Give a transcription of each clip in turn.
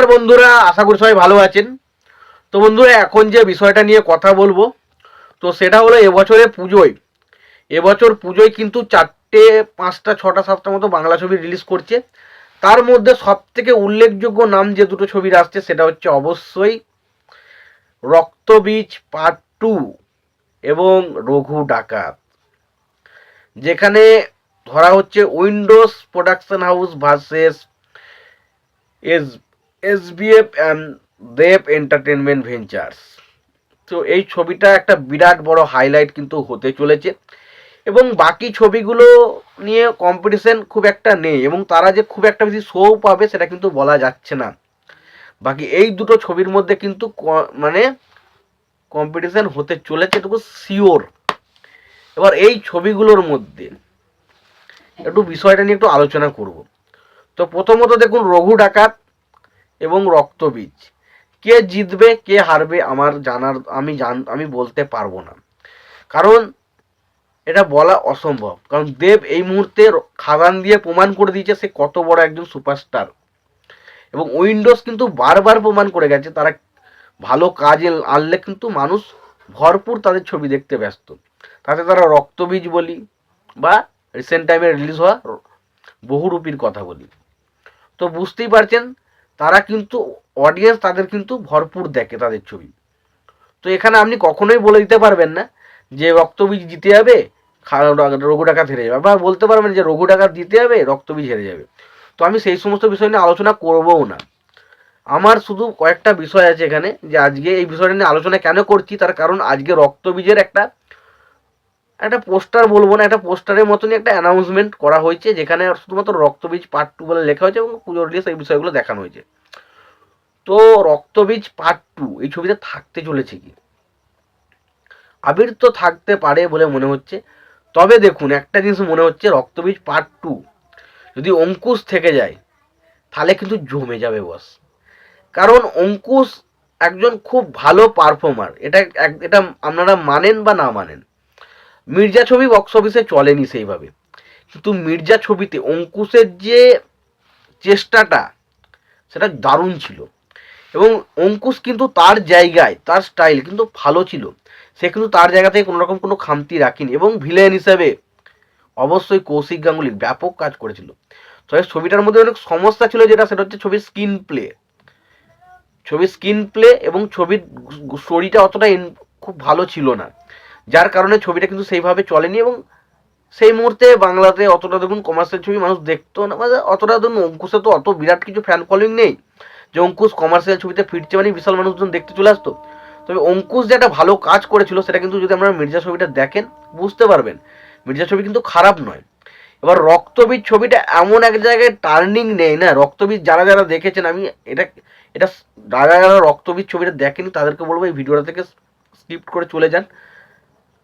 নমস্কার বন্ধুরা, আশা করি সবাই ভালো আছেন। তো বন্ধুরা, এখন যে বিষয়টা নিয়ে কথা বলবো, তো সেটা হলো এবছর পুজোয় কিন্তু 4টে 5টা 6টা 7টা মতো বাংলা ছবি রিলিজ করছে। তার মধ্যে সব থেকে উল্লেখযোগ্য নাম যে দুটো ছবির আসছে সেটা হচ্ছে অবশ্যই রক্তবীজ পার্ট 2 এবং রঘু ডাকাত, যেখানে ধরা হচ্ছে Windows production house versus S SBF and Dev entertainment ventures. তো এই ছবিটা একটা বিরাট বড় হাইলাইট কিন্তু হতে চলেছে, এবং বাকি ছবিগুলো নিয়ে কম্পিটিশন খুব একটা নেই, এবং তারা যে খুব একটা বেশি শো পাবে সেটা কিন্তু বলা যাচ্ছে না। বাকি এই দুটো ছবির মধ্যে কিন্তু মানে কম্পিটিশন হতে চলেছে, এটুকু শিওর। এবার এই ছবিগুলোর মধ্যে একটু বিষয়টা নিয়ে একটু আলোচনা করব। তো প্রথমত দেখুন, রঘু ডাকাত এবং রক্তবীজ, কে জিতবে কে হারবে আমি বলতে পারবো না, কারণ এটা বলা অসম্ভব। কারণ দেব এই মুহূর্তে খাদান দিয়ে প্রমাণ করে দিয়েছে সে কত বড় একজন সুপারস্টার, এবং উইন্ডোজ কিন্তু বারবার প্রমাণ করে গেছে তারা ভালো কাজে আনলে কিন্তু মানুষ ভরপুর তাদের ছবি দেখতে ব্যস্ত। তাতে তারা রক্তবীজ বলি বা রিসেন্ট টাইমে রিলিজ হওয়া বহুরূপীর কথা বলি, তো বুঝতেই পারছেন তারা কিন্তু অডিয়েন্স তাদের কিন্তু ভরপুর দেখে তাদের ছবি। তো এখানে আপনি কখনোই বলে দিতে পারবেন না যে রক্তবীজ জিতে যাবে, রঘু ডাকাত হেরে যাবে, বা বলতে পারবেন যে রঘু ডাকাত জিতে যাবে রক্তবীজ হেরে যাবে। তো আমি সেই সমস্ত বিষয় নিয়ে আলোচনা করবও না। আমার শুধু কয়েকটা বিষয় আছে এখানে, যে আজকে এই বিষয়টা নিয়ে আলোচনা কেন করছি তার কারণ আজকে রক্তবীজের একটা একটা পোস্টার বলবো না, একটা পোস্টারের মতনই একটা অ্যানাউন্সমেন্ট করা হয়েছে, যেখানে শুধুমাত্র রক্তবীজ পার্ট 2 বলে লেখা হয়েছে এবং পুজো রিলিজ এই বিষয়গুলো দেখানো হয়েছে। তো রক্তবীজ পার্ট 2 এই ছবিতে থাকতে চলেছে কি? আবির তো থাকতে পারে বলে মনে হচ্ছে, তবে দেখুন একটা জিনিস মনে হচ্ছে, রক্তবীজ পার্ট 2 যদি অঙ্কুশ থেকে যায় তাহলে কিন্তু জমে যাবে বস। কারণ অঙ্কুশ একজন খুব ভালো পারফর্মার, এটা আপনারা মানেন বা না মানেন। মির্জা ছবি বক্স অফিসে চলেনি সেইভাবে, কিন্তু মির্জা ছবিতে অঙ্কুশের যে চেষ্টাটা সেটা দারুণ ছিল, এবং অঙ্কুশ কিন্তু তার জায়গায় তার স্টাইল কিন্তু ভালো ছিল, সে কিন্তু তার জায়গা থেকে কোনো রকম কোনো খামতি রাখেনি, এবং ভিলেন হিসেবে অবশ্যই কৌশিক গাঙ্গুলি ব্যাপক কাজ করেছিল। তবে ছবিটার মধ্যে অনেক সমস্যা ছিল, যেটা সেটা হচ্ছে ছবির স্ক্রিন প্লে এবং ছবির স্টোরিটা অতটা খুব ভালো ছিল না, যার কারণে ছবিটা কিন্তু সেইভাবে চলেনি, এবং সেই মুহূর্তে বাংলাতে অতটা দেখুন কমার্শিয়াল ছবি মানুষ দেখতো না, মানে অতটা ধরুন অঙ্কুশে তো অত বিরাট কিছু ফ্যান ফলোয়িং নেই যে অঙ্কুশ কমার্শিয়াল ছবিতে ফিরছে মানে বিশাল মানুষজন দেখতে চলে আসতো। তবে অঙ্কুশ যে একটা ভালো কাজ করেছিল সেটা কিন্তু যদি আপনারা মির্জা ছবিটা দেখেন বুঝতে পারবেন, মির্জা ছবি কিন্তু খারাপ নয়। এবার রক্তবীজ ছবিটা এমন এক জায়গায় টার্নিং নেই না, রক্তবীজ যারা যারা দেখেছেন, আমি এটা এটা যারা যারা রক্তবীজ ছবিটা দেখেনি তাদেরকে বলবো এই ভিডিওটা থেকে স্কিপ করে চলে যান,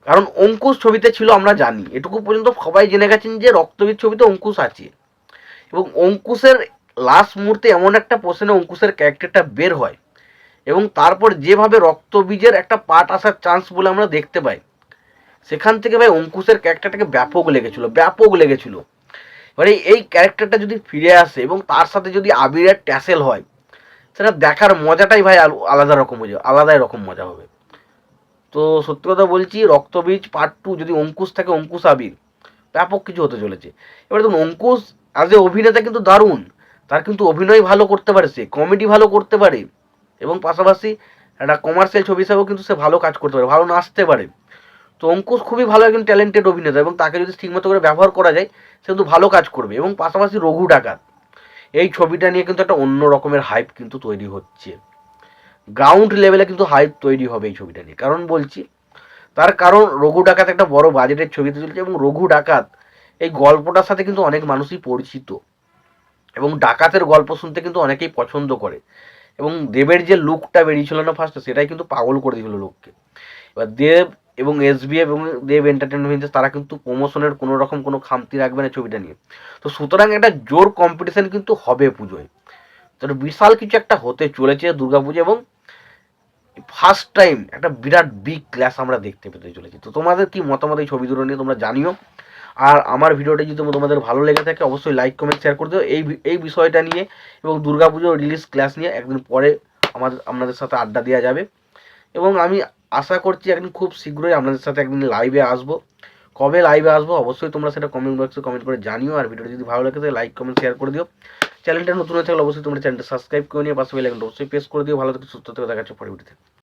কারণ অঙ্কুশ ছবিতে ছিল আমরা জানি, এটুকু পর্যন্ত সবাই জেনে গেছেন যে রক্তবীজ ছবিতে অঙ্কুশ আছে, এবং অঙ্কুশের লাস্ট মুহূর্তে এমন একটা পোর্শনে অঙ্কুশের ক্যারেক্টারটা বের হয়, এবং তারপর যেভাবে রক্তবীজের একটা পার্ট আসার চান্স বলে আমরা দেখতে পাই, সেখান থেকে ভাই অঙ্কুশের ক্যারেক্টারটাকে ব্যাপক লেগেছিল। এবারে এই ক্যারেক্টারটা যদি ফিরে আসে এবং তার সাথে যদি আবিরের ট্যাসেল হয়, সেটা দেখার মজাটাই ভাই আলাদাই রকম মজা হবে। তো সত্যি কথা বলছি, রক্তবীজ পার্ট 2 যদি অঙ্কুশ থাকে, অঙ্কুশ আবির, ব্যাপক কিছু হতে চলেছে। এবার দেখুন অঙ্কুশ অ্যাজ এ অভিনেতা কিন্তু দারুণ, তার কিন্তু অভিনয় ভালো করতে পারে, সে কমেডি ভালো করতে পারে, এবং পাশাপাশি একটা কমার্শিয়াল ছবি হিসাবেও কিন্তু সে ভালো কাজ করতে পারে, ভালো নাচতে পারে। তো অঙ্কুশ খুবই ভালো একজন ট্যালেন্টেড অভিনেতা, এবং তাকে যদি ঠিকমতো করে ব্যবহার করা যায় সে কিন্তু ভালো কাজ করবে। এবং পাশাপাশি রঘু ডাকাত, এই ছবিটা নিয়ে কিন্তু একটা অন্য রকমের হাইপ কিন্তু তৈরি হচ্ছে, গ্রাউন্ড লেভেলে কিন্তু হাইপ তৈরি হবে এই ছবিটা নিয়ে। তার কারণ রঘু ডাকাত একটা বড় বাজেটের ছবিতে চলছে, এবং রঘু ডাকাত এই গল্পটার সাথে কিন্তু অনেক মানুষই পরিচিত, এবং ডাকাতের গল্প শুনতে কিন্তু অনেকেই পছন্দ করে, এবং দেবের যে লুকটা বেরিয়েছিল না ফার্স্টে, সেটাই কিন্তু পাগল করে দিয়েছিল লোককে। এবার দেব এবং এসবিএফ এবং দেব এন্টারটেনমেন্ট তারা কিন্তু প্রমোশনের কোনো রকম কোনো খামতি রাখবে না ছবিটা নিয়ে। তো সুতরাং একটা জোর কম্পিটিশন কিন্তু হবে পুজোয়, তো বিশাল কিছু একটা হতে চলেছে দুর্গাপুজো, এবং ফার্স্ট টাইম একটা বিরাট বিগ ক্লাস আমরা দেখতে পেতে চলেছি। তো তোমাদের কি মতামত এই ছবি দুটো নিয়ে তোমরা জানিও। আর আমার ভিডিওটা যদি তোমাদের ভালো লেগে থাকে অবশ্যই লাইক কমেন্ট শেয়ার করে দিও। এই বিষয়টা নিয়ে এবং দুর্গাপুজোর রিলিজ ক্লাস নিয়ে একদিন পরে আপনাদের সাথে আড্ডা দেওয়া যাবে, এবং আমি আশা করছি একদিন খুব শীঘ্রই আপনাদের সাথে একদিন লাইভে আসবো। কবে লাইভে আসবো অবশ্যই তোমরা সেটা কমেন্ট বক্সে কমেন্ট করে জানিও। আর ভিডিওটা যদি ভালো লাগে তাহলে লাইক কমেন্ট শেয়ার করে দিও। চ্যানেলটা নতুন হয়ে থাকলে অবশ্যই তোমরা চ্যানেলটা সাবস্ক্রাইব করে নিয়ে পাশে বেল আইকনটা অবশ্যই প্রেস করে দিও। ভালো থেকে সুস্থ থেকে দেখা হচ্ছে পরে ভিডিওতে।